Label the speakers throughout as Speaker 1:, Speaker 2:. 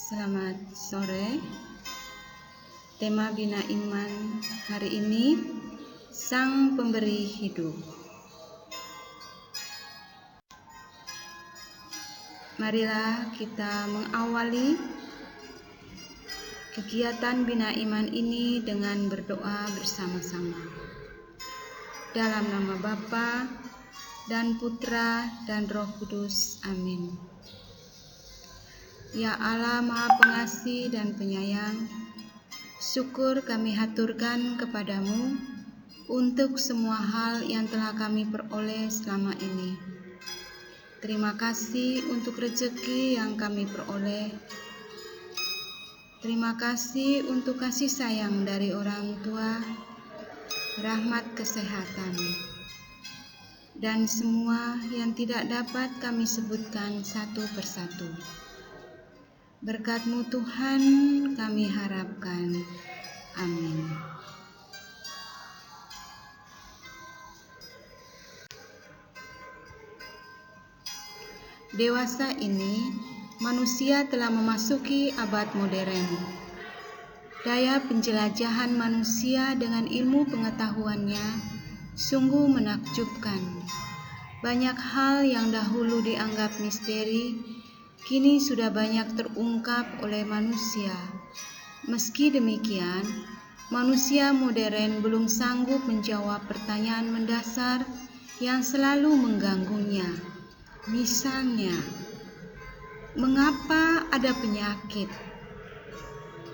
Speaker 1: Selamat sore. Tema Bina Iman hari ini, Sang Pemberi Hidup. Marilah kita mengawali kegiatan Bina Iman ini dengan berdoa bersama-sama. Dalam nama Bapa dan Putra dan Roh Kudus. Amin. Ya Allah Maha Pengasih dan Penyayang, syukur kami haturkan kepadamu untuk semua hal yang telah kami peroleh selama ini. Terima kasih untuk rezeki yang kami peroleh. Terima kasih untuk kasih sayang dari orang tua, rahmat kesehatan, dan semua yang tidak dapat kami sebutkan satu persatu. Berkat-Mu Tuhan kami harapkan. Amin. Dewasa ini, manusia telah memasuki abad modern. Daya penjelajahan manusia dengan ilmu pengetahuannya sungguh menakjubkan. Banyak hal yang dahulu dianggap misteri, kini sudah banyak terungkap oleh manusia. Meski demikian, manusia modern belum sanggup menjawab pertanyaan mendasar yang selalu mengganggunya. Misalnya, mengapa ada penyakit?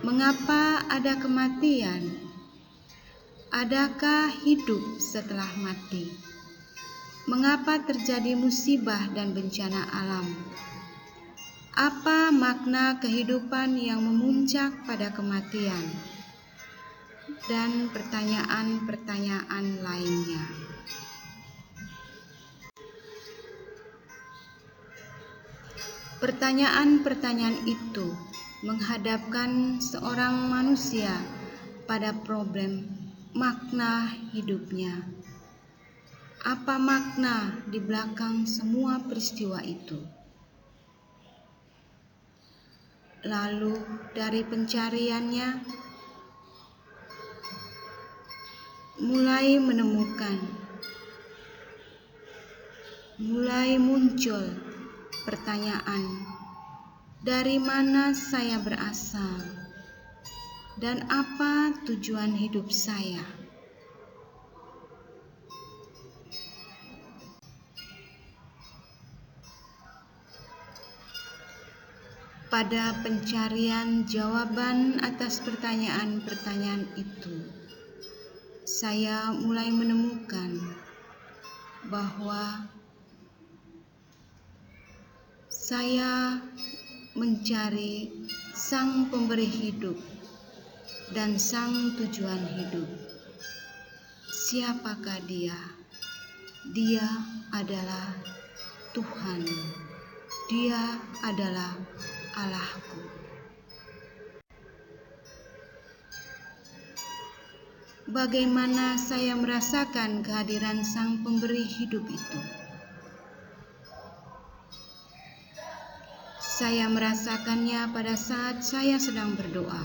Speaker 1: Mengapa ada kematian? Adakah hidup setelah mati? Mengapa terjadi musibah dan bencana alam? Apa makna kehidupan yang memuncak pada kematian? Dan pertanyaan-pertanyaan lainnya. Pertanyaan-pertanyaan itu menghadapkan seorang manusia pada problem makna hidupnya. Apa makna di belakang semua peristiwa itu? Lalu dari pencariannya mulai muncul pertanyaan, dari mana saya berasal dan apa tujuan hidup saya? Pada pencarian jawaban atas pertanyaan-pertanyaan itu, saya mulai menemukan bahwa saya mencari Sang Pemberi Hidup dan Sang Tujuan Hidup. Siapakah Dia? Dia adalah Tuhan. Dia adalah Allahku. Bagaimana saya merasakan kehadiran Sang Pemberi Hidup itu? Saya merasakannya pada saat saya sedang berdoa.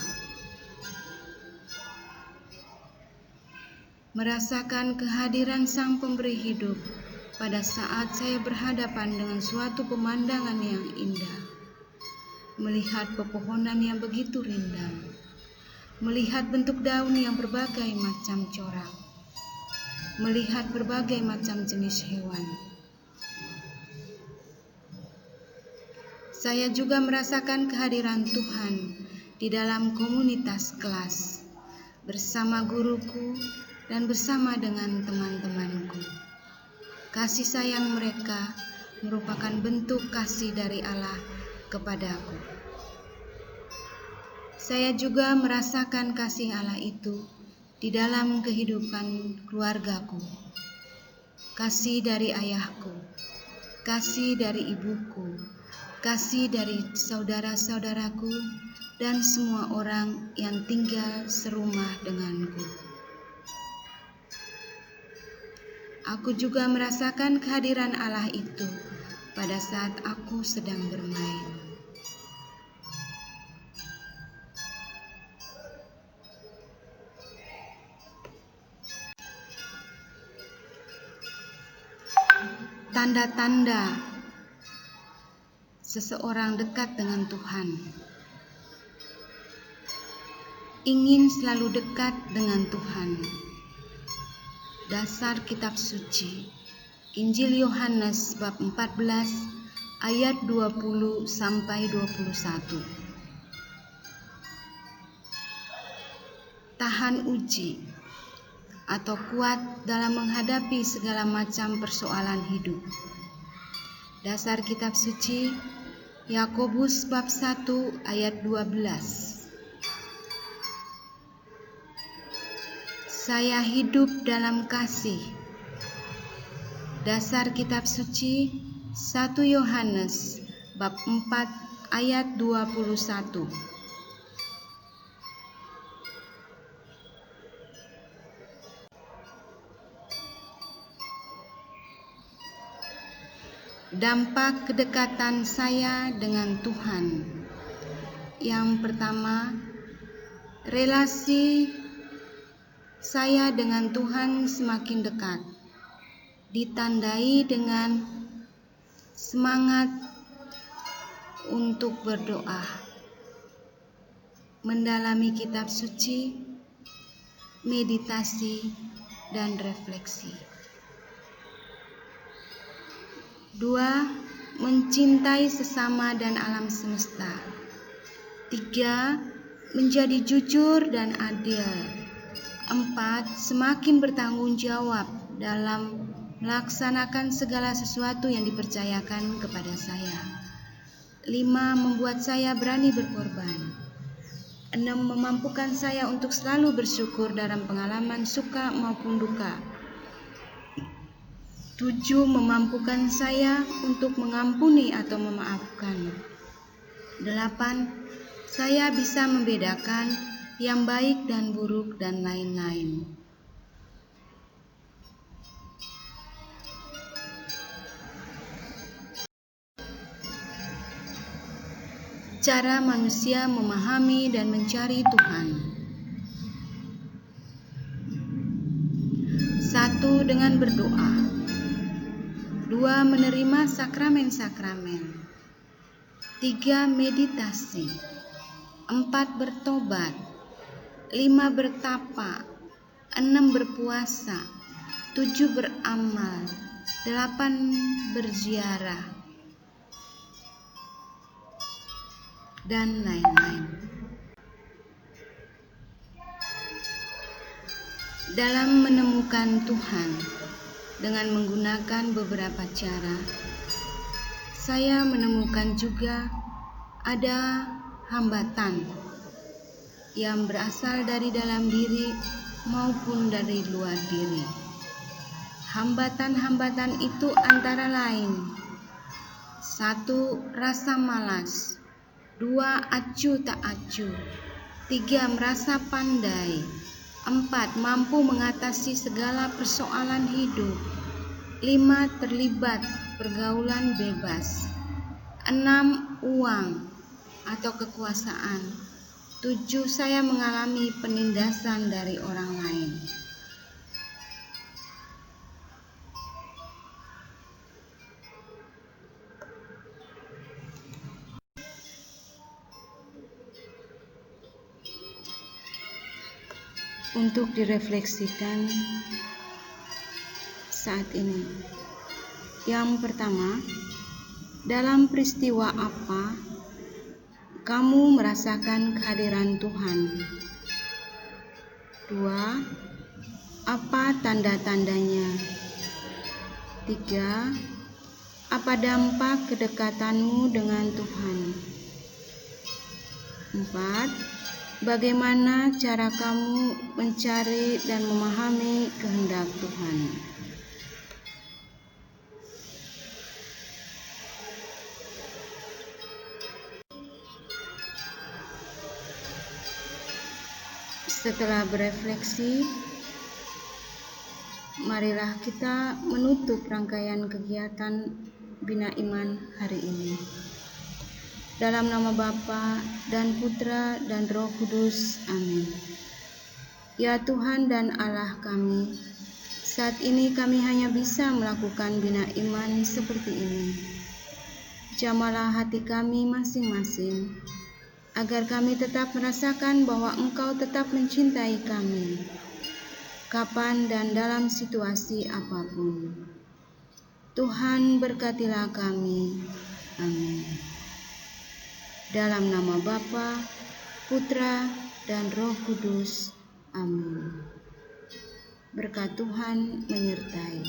Speaker 1: Merasakan kehadiran Sang Pemberi Hidup pada saat saya berhadapan dengan suatu pemandangan yang indah. Melihat pepohonan yang begitu rindang, melihat bentuk daun yang berbagai macam corak, melihat berbagai macam jenis hewan. Saya juga merasakan kehadiran Tuhan di dalam komunitas kelas, bersama guruku dan bersama dengan teman-temanku. Kasih sayang mereka merupakan bentuk kasih dari Allah kepadaku. Saya juga merasakan kasih Allah itu di dalam kehidupan keluargaku. Kasih dari ayahku, kasih dari ibuku, kasih dari saudara-saudaraku, dan semua orang yang tinggal serumah denganku. Aku juga merasakan kehadiran Allah itu pada saat aku sedang bermain. tanda-tanda seseorang dekat dengan Tuhan. Ingin selalu dekat dengan Tuhan. Dasar kitab suci. Injil Yohanes bab 14 ayat 20 sampai 21. Tahan uji atau kuat dalam menghadapi segala macam persoalan hidup. Dasar kitab suci Yakobus bab 1 ayat 12. Saya hidup dalam kasih. Dasar kitab suci 1 Yohanes bab 4 ayat 21. Dampak kedekatan saya dengan Tuhan. Yang pertama, relasi saya dengan Tuhan semakin dekat, ditandai dengan semangat untuk berdoa, mendalami kitab suci, meditasi, dan refleksi. 2. Mencintai sesama dan alam semesta. 3. Menjadi jujur dan adil. 4. Semakin bertanggung jawab dalam melaksanakan segala sesuatu yang dipercayakan kepada saya. 5. Membuat saya berani berkorban. 6. Memampukan saya untuk selalu bersyukur dalam pengalaman suka maupun duka. 7. Memampukan saya untuk mengampuni atau memaafkan. 8. Saya bisa membedakan yang baik dan buruk dan lain-lain. Cara manusia memahami dan mencari Tuhan. 1. Dengan berdoa. 2. Menerima sakramen-sakramen. 3. Meditasi. 4. Bertobat. 5. Bertapa. 6. Berpuasa. 7. Beramal. 8. Berziarah, dan lain-lain. Dalam menemukan Tuhan dengan menggunakan beberapa cara, saya menemukan juga ada hambatan yang berasal dari dalam diri maupun dari luar diri. Hambatan-hambatan itu antara lain: 1. Rasa malas. 2. Acuh tak acuh. 3. Merasa pandai. 4. Mampu mengatasi segala persoalan hidup. 5. Terlibat pergaulan bebas. 6. Uang atau kekuasaan. 7. Saya mengalami penindasan dari orang lain. Untuk direfleksikan saat ini. Yang pertama, dalam peristiwa apa kamu merasakan kehadiran Tuhan? 2. Apa tanda-tandanya? 3. Apa dampak kedekatanmu dengan Tuhan? 4. Bagaimana cara kamu mencari dan memahami kehendak Tuhan? Setelah berefleksi, marilah kita menutup rangkaian kegiatan Bina Iman hari ini. Dalam nama Bapa dan Putra dan Roh Kudus. Amin. Ya Tuhan dan Allah kami, Saat ini kami hanya bisa melakukan bina iman seperti ini. Jamahlah hati kami masing-masing, agar kami tetap merasakan bahwa Engkau tetap mencintai kami, kapan dan dalam situasi apapun. Tuhan berkatilah kami. Amin. Dalam nama Bapa, Putra, dan Roh Kudus. Amin. Berkat Tuhan menyertai.